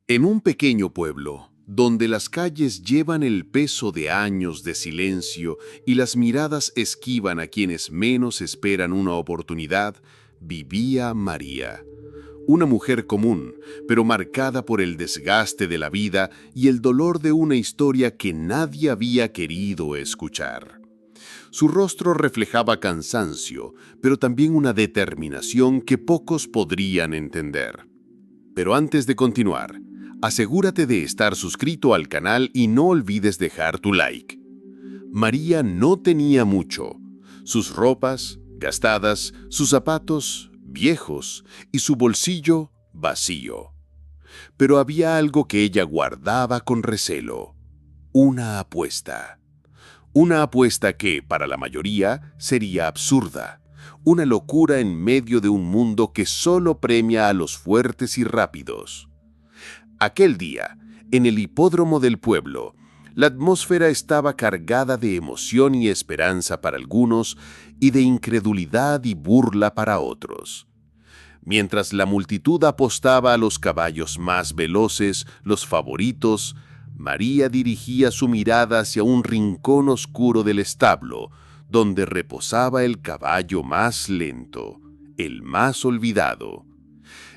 En un pequeño pueblo, donde las calles llevan el peso de años de silencio y las miradas esquivan a quienes menos esperan una oportunidad, vivía María. Una mujer común, pero marcada por el desgaste de la vida y el dolor de una historia que nadie había querido escuchar. Su rostro reflejaba cansancio, pero también una determinación que pocos podrían entender. Pero antes de continuar, asegúrate de estar suscrito al canal y no olvides dejar tu like. María no tenía mucho. Sus ropas, gastadas, sus zapatos, viejos, y su bolsillo, vacío. Pero había algo que ella guardaba con recelo. Una apuesta. Una apuesta que, para la mayoría, sería absurda. Una locura en medio de un mundo que solo premia a los fuertes y rápidos. Aquel día, en el hipódromo del pueblo, la atmósfera estaba cargada de emoción y esperanza para algunos y de incredulidad y burla para otros. Mientras la multitud apostaba a los caballos más veloces, los favoritos, María dirigía su mirada hacia un rincón oscuro del establo, donde reposaba el caballo más lento, el más olvidado.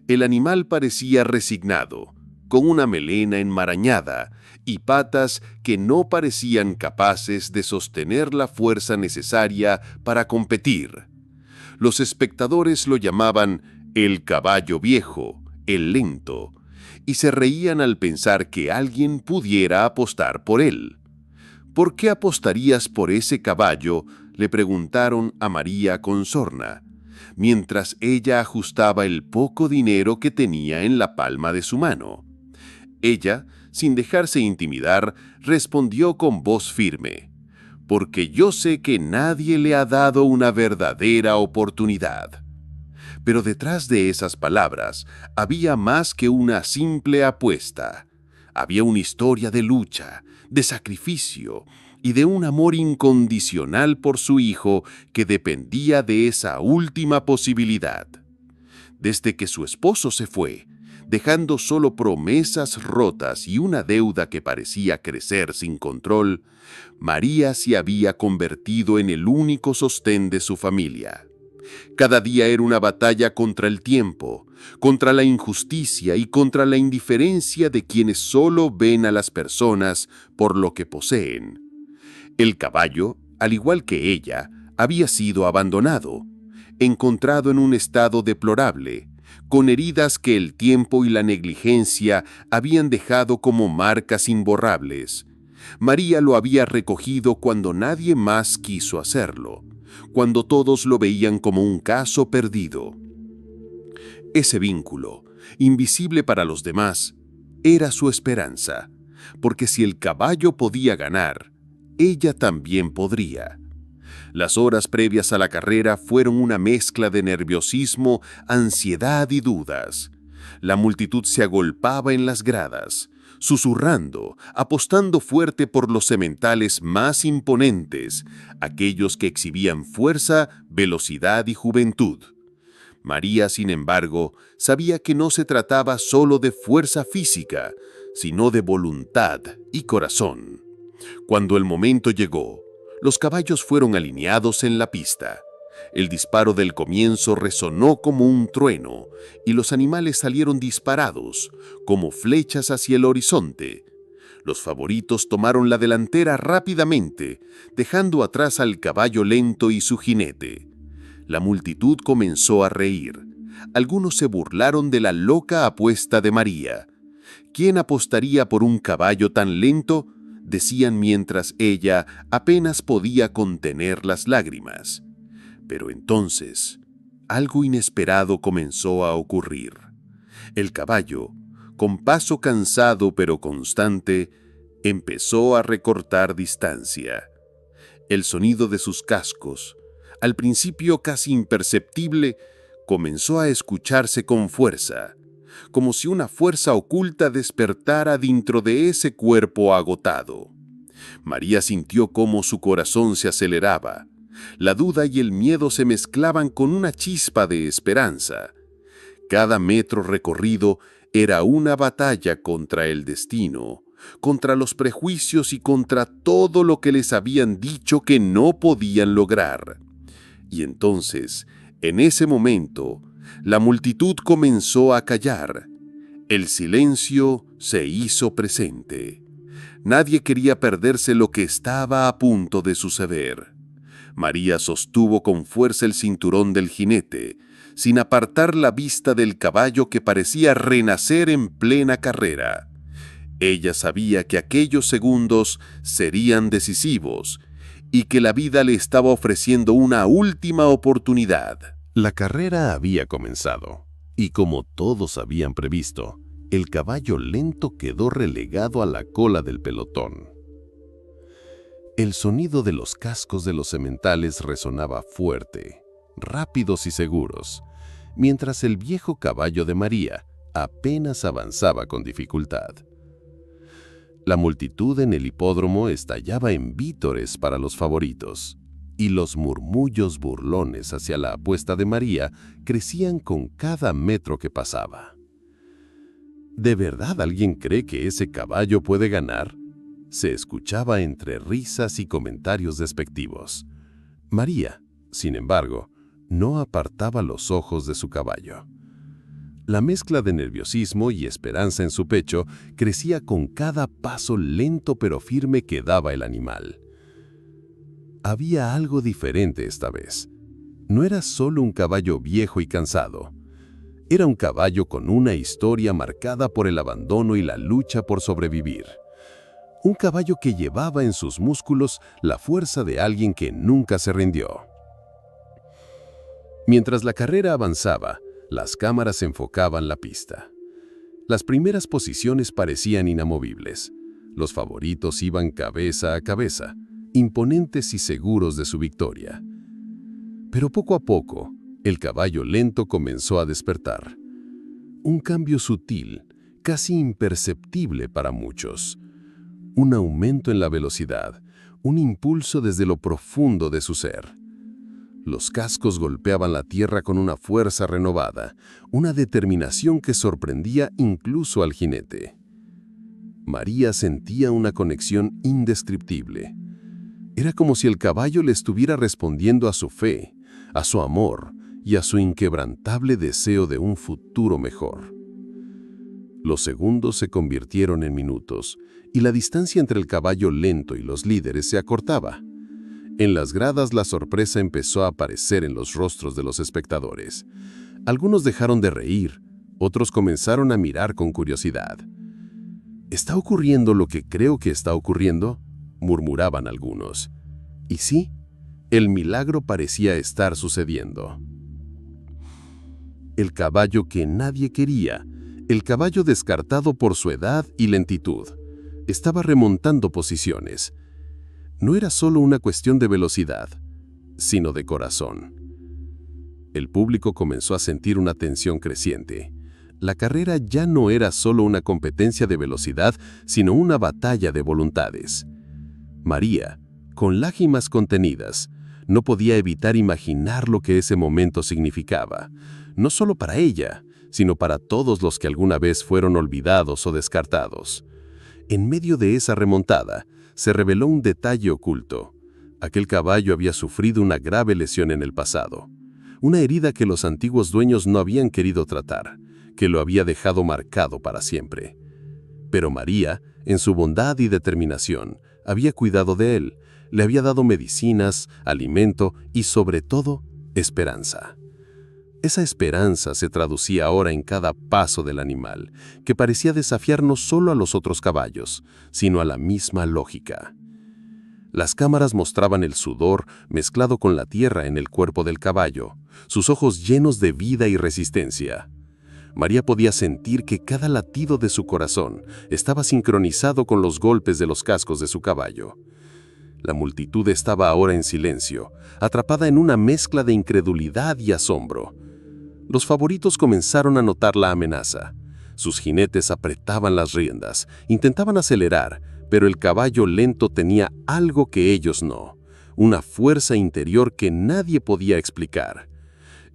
El animal parecía resignado, con una melena enmarañada y patas que no parecían capaces de sostener la fuerza necesaria para competir. Los espectadores lo llamaban el caballo viejo, el lento, y se reían al pensar que alguien pudiera apostar por él. ¿Por qué apostarías por ese caballo?, le preguntaron a María con sorna, mientras ella ajustaba el poco dinero que tenía en la palma de su mano. Ella, sin dejarse intimidar, respondió con voz firme: «Porque yo sé que nadie le ha dado una verdadera oportunidad». Pero detrás de esas palabras había más que una simple apuesta. Había una historia de lucha, de sacrificio y de un amor incondicional por su hijo que dependía de esa última posibilidad. Desde que su esposo se fue, dejando solo promesas rotas y una deuda que parecía crecer sin control, María se había convertido en el único sostén de su familia. Cada día era una batalla contra el tiempo, contra la injusticia y contra la indiferencia de quienes solo ven a las personas por lo que poseen. El caballo, al igual que ella, había sido abandonado, encontrado en un estado deplorable, con heridas que el tiempo y la negligencia habían dejado como marcas imborrables. María lo había recogido cuando nadie más quiso hacerlo, cuando todos lo veían como un caso perdido. Ese vínculo, invisible para los demás, era su esperanza, porque si el caballo podía ganar, ella también podría. Las horas previas a la carrera fueron una mezcla de nerviosismo, ansiedad y dudas. La multitud se agolpaba en las gradas, susurrando, apostando fuerte por los sementales más imponentes, aquellos que exhibían fuerza, velocidad y juventud. María, sin embargo, sabía que no se trataba solo de fuerza física, sino de voluntad y corazón. Cuando el momento llegó, los caballos fueron alineados en la pista. El disparo del comienzo resonó como un trueno y los animales salieron disparados, como flechas hacia el horizonte. Los favoritos tomaron la delantera rápidamente, dejando atrás al caballo lento y su jinete. La multitud comenzó a reír. Algunos se burlaron de la loca apuesta de María. ¿Quién apostaría por un caballo tan lento?, decían mientras ella apenas podía contener las lágrimas. Pero entonces, algo inesperado comenzó a ocurrir. El caballo, con paso cansado pero constante, empezó a recortar distancia. El sonido de sus cascos, al principio casi imperceptible, comenzó a escucharse con fuerza, como si una fuerza oculta despertara dentro de ese cuerpo agotado. María sintió cómo su corazón se aceleraba. La duda y el miedo se mezclaban con una chispa de esperanza. Cada metro recorrido Era una batalla contra el destino, contra los prejuicios y contra todo lo que les habían dicho que no podían lograr. Y entonces, en ese momento, la multitud comenzó a callar. El silencio se hizo presente. Nadie quería perderse lo que estaba a punto de suceder. María sostuvo con fuerza el cinturón del jinete, sin apartar la vista del caballo que parecía renacer en plena carrera. Ella sabía que aquellos segundos serían decisivos y que la vida le estaba ofreciendo una última oportunidad. La carrera había comenzado, y como todos habían previsto, el caballo lento quedó relegado a la cola del pelotón. El sonido de los cascos de los sementales resonaba fuerte, rápidos y seguros, mientras el viejo caballo de María apenas avanzaba con dificultad. La multitud en el hipódromo estallaba en vítores para los favoritos, y los murmullos burlones hacia la apuesta de María crecían con cada metro que pasaba. ¿De verdad alguien cree que ese caballo puede ganar?, se escuchaba entre risas y comentarios despectivos. María, sin embargo, no apartaba los ojos de su caballo. La mezcla de nerviosismo y esperanza en su pecho crecía con cada paso lento pero firme que daba el animal. Había algo diferente esta vez. No era solo un caballo viejo y cansado. Era un caballo con una historia marcada por el abandono y la lucha por sobrevivir. Un caballo que llevaba en sus músculos la fuerza de alguien que nunca se rindió. Mientras la carrera avanzaba, las cámaras enfocaban la pista. Las primeras posiciones parecían inamovibles. Los favoritos iban cabeza a cabeza, imponentes y seguros de su victoria. Pero poco a poco, el caballo lento comenzó a despertar. Un cambio sutil, casi imperceptible para muchos. Un aumento en la velocidad, un impulso desde lo profundo de su ser. Los cascos golpeaban la tierra con una fuerza renovada, una determinación que sorprendía incluso al jinete. María sentía una conexión indescriptible. Era como si el caballo le estuviera respondiendo a su fe, a su amor y a su inquebrantable deseo de un futuro mejor. Los segundos se convirtieron en minutos, y la distancia entre el caballo lento y los líderes se acortaba. En las gradas la sorpresa empezó a aparecer en los rostros de los espectadores. Algunos dejaron de reír, otros comenzaron a mirar con curiosidad. ¿Está ocurriendo lo que creo que está ocurriendo?, murmuraban algunos. Y sí, el milagro parecía estar sucediendo. El caballo que nadie quería, el caballo descartado por su edad y lentitud, estaba remontando posiciones. No era solo una cuestión de velocidad, sino de corazón. El público comenzó a sentir una tensión creciente. La carrera ya no era solo una competencia de velocidad, sino una batalla de voluntades. María, con lágrimas contenidas, no podía evitar imaginar lo que ese momento significaba, no solo para ella, sino para todos los que alguna vez fueron olvidados o descartados. En medio de esa remontada, se reveló un detalle oculto. Aquel caballo había sufrido una grave lesión en el pasado, una herida que los antiguos dueños no habían querido tratar, que lo había dejado marcado para siempre. Pero María, en su bondad y determinación, había cuidado de él, le había dado medicinas, alimento y, sobre todo, esperanza. Esa esperanza se traducía ahora en cada paso del animal, que parecía desafiar no solo a los otros caballos, sino a la misma lógica. Las cámaras mostraban el sudor mezclado con la tierra en el cuerpo del caballo, sus ojos llenos de vida y resistencia. María podía sentir que cada latido de su corazón estaba sincronizado con los golpes de los cascos de su caballo. La multitud estaba ahora en silencio, atrapada en una mezcla de incredulidad y asombro. Los favoritos comenzaron a notar la amenaza. Sus jinetes apretaban las riendas, intentaban acelerar, pero el caballo lento tenía algo que ellos no, una fuerza interior que nadie podía explicar.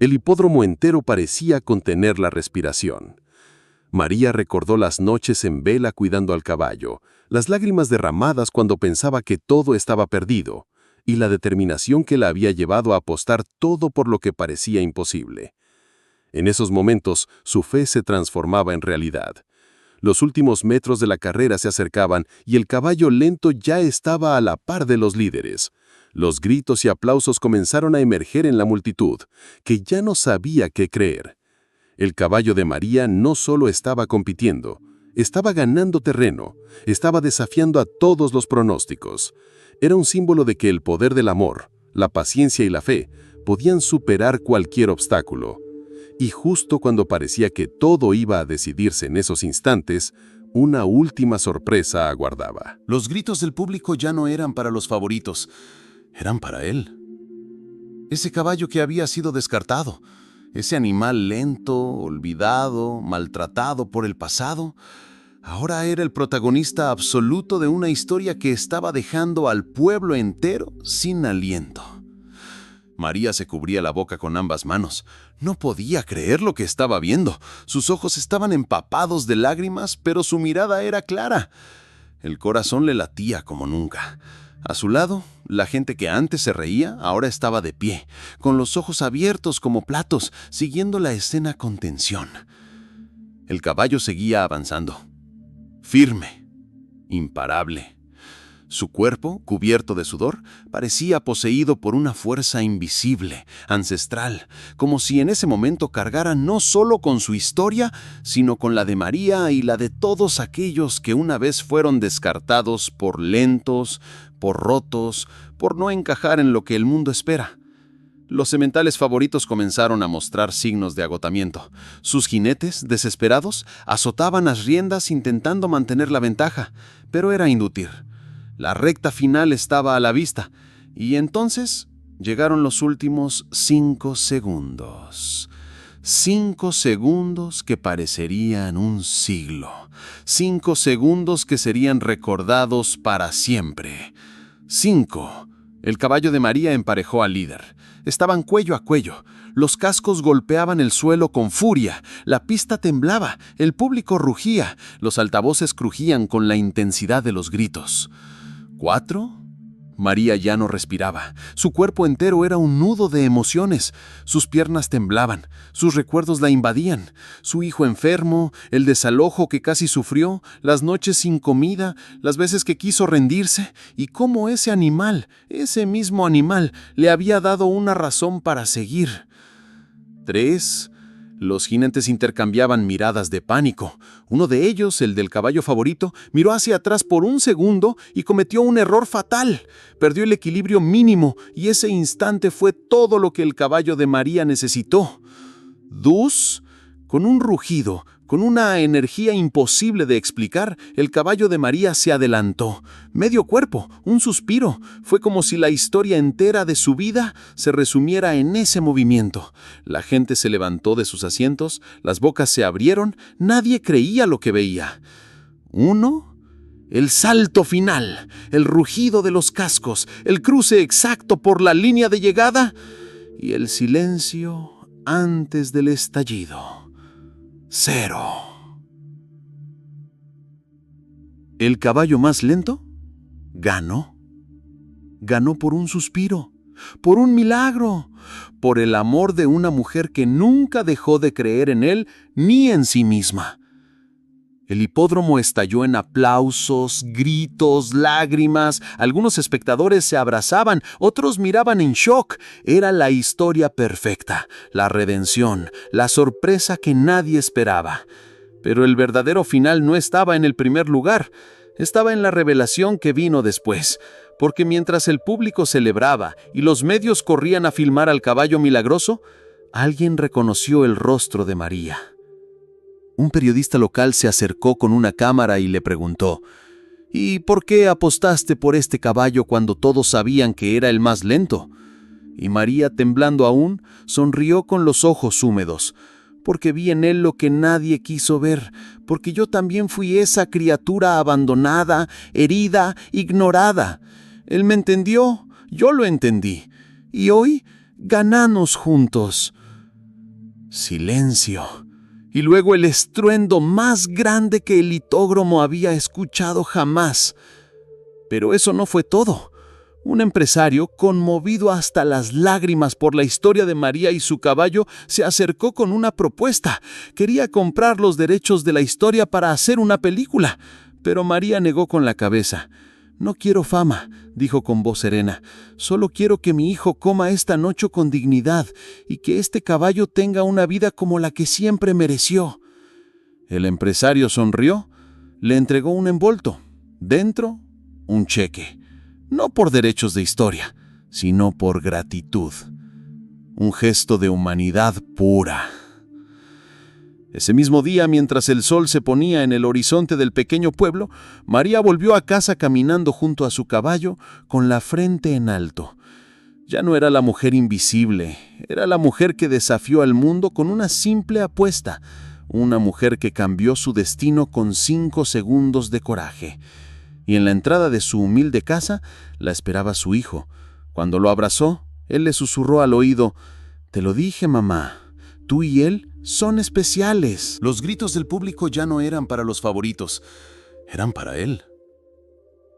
El hipódromo entero parecía contener la respiración. María recordó las noches en vela cuidando al caballo, las lágrimas derramadas cuando pensaba que todo estaba perdido, y la determinación que la había llevado a apostar todo por lo que parecía imposible. En esos momentos, su fe se transformaba en realidad. Los últimos metros de la carrera se acercaban y el caballo lento ya estaba a la par de los líderes. Los gritos y aplausos comenzaron a emerger en la multitud, que ya no sabía qué creer. El caballo de María no solo estaba compitiendo, estaba ganando terreno, estaba desafiando a todos los pronósticos. Era un símbolo de que el poder del amor, la paciencia y la fe podían superar cualquier obstáculo. Y justo cuando parecía que todo iba a decidirse en esos instantes, una última sorpresa aguardaba. Los gritos del público ya no eran para los favoritos, eran para él. Ese caballo que había sido descartado, ese animal lento, olvidado, maltratado por el pasado, ahora era el protagonista absoluto de una historia que estaba dejando al pueblo entero sin aliento. María se cubría la boca con ambas manos. No podía creer lo que estaba viendo. Sus ojos estaban empapados de lágrimas, pero su mirada era clara. El corazón le latía como nunca. A su lado, la gente que antes se reía ahora estaba de pie, con los ojos abiertos como platos, siguiendo la escena con tensión. El caballo seguía avanzando. Firme, imparable. Su cuerpo, cubierto de sudor, parecía poseído por una fuerza invisible, ancestral, como si en ese momento cargara no solo con su historia, sino con la de María y la de todos aquellos que una vez fueron descartados por lentos, por rotos, por no encajar en lo que el mundo espera. Los sementales favoritos comenzaron a mostrar signos de agotamiento. Sus jinetes, desesperados, azotaban las riendas intentando mantener la ventaja, pero era inútil. La recta final estaba a la vista, y entonces llegaron los últimos 5 segundos. 5 segundos que parecerían un siglo. 5 segundos que serían recordados para siempre. 5. El caballo de María emparejó al líder. Estaban cuello a cuello. Los cascos golpeaban el suelo con furia. La pista temblaba. El público rugía. Los altavoces crujían con la intensidad de los gritos. 4. María ya no respiraba. Su cuerpo entero era un nudo de emociones. Sus piernas temblaban. Sus recuerdos la invadían. Su hijo enfermo, el desalojo que casi sufrió, las noches sin comida, las veces que quiso rendirse, y cómo ese animal, ese mismo animal, le había dado una razón para seguir. 3. Los jinetes intercambiaban miradas de pánico. Uno de ellos, el del caballo favorito, miró hacia atrás por un segundo y cometió un error fatal. Perdió el equilibrio mínimo y ese instante fue todo lo que el caballo de María necesitó. Dus, con un rugido, con una energía imposible de explicar, el caballo de María se adelantó. Medio cuerpo, un suspiro. Fue como si la historia entera de su vida se resumiera en ese movimiento. La gente se levantó de sus asientos, las bocas se abrieron, nadie creía lo que veía. 1. El salto final, el rugido de los cascos, el cruce exacto por la línea de llegada y el silencio antes del estallido. 0. El caballo más lento ganó. Ganó por un suspiro, por un milagro, por el amor de una mujer que nunca dejó de creer en él ni en sí misma. El hipódromo estalló en aplausos, gritos, lágrimas. Algunos espectadores se abrazaban, otros miraban en shock. Era la historia perfecta, la redención, la sorpresa que nadie esperaba. Pero el verdadero final no estaba en el primer lugar, estaba en la revelación que vino después. Porque mientras el público celebraba y los medios corrían a filmar al caballo milagroso, alguien reconoció el rostro de María. Un periodista local se acercó con una cámara y le preguntó: ¿Y por qué apostaste por este caballo cuando todos sabían que era el más lento? Y María, temblando aún, sonrió con los ojos húmedos. Porque vi en él lo que nadie quiso ver, porque yo también fui esa criatura abandonada, herida, ignorada. Él me entendió, yo lo entendí, y hoy ganamos juntos. Silencio. y luego el estruendo más grande que el litógromo había escuchado jamás. Pero eso no fue todo. Un empresario, conmovido hasta las lágrimas por la historia de María y su caballo, se acercó con una propuesta. Quería comprar los derechos de la historia para hacer una película, pero María negó con la cabeza. «No quiero fama», dijo con voz serena. «Solo quiero que mi hijo coma esta noche con dignidad y que este caballo tenga una vida como la que siempre mereció». El empresario sonrió, le entregó un envolto. Dentro, un cheque. No por derechos de historia, sino por gratitud. Un gesto de humanidad pura. Ese mismo día, mientras el sol se ponía en el horizonte del pequeño pueblo, María volvió a casa caminando junto a su caballo, con la frente en alto. Ya no era la mujer invisible, era la mujer que desafió al mundo con una simple apuesta, una mujer que cambió su destino con 5 segundos de coraje. Y en la entrada de su humilde casa la esperaba su hijo. Cuando lo abrazó, él le susurró al oído: «Te lo dije, mamá, tú y él son especiales». Los gritos del público ya no eran para los favoritos, eran para él.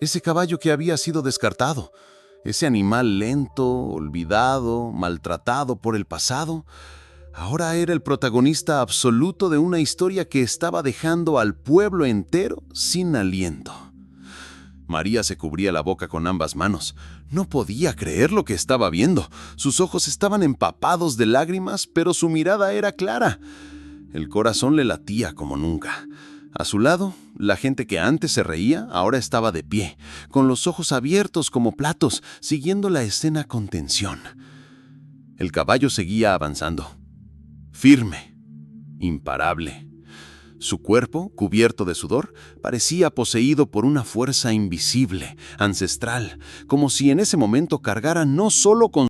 Ese caballo que había sido descartado, ese animal lento, olvidado, maltratado por el pasado, ahora era el protagonista absoluto de una historia que estaba dejando al pueblo entero sin aliento. María se cubría la boca con ambas manos. No podía creer lo que estaba viendo. Sus ojos estaban empapados de lágrimas, pero su mirada era clara. El corazón le latía como nunca. A su lado, la gente que antes se reía ahora estaba de pie, con los ojos abiertos como platos, siguiendo la escena con tensión. El caballo seguía avanzando. Firme, imparable. Su cuerpo, cubierto de sudor, parecía poseído por una fuerza invisible, ancestral, como si en ese momento cargara no solo con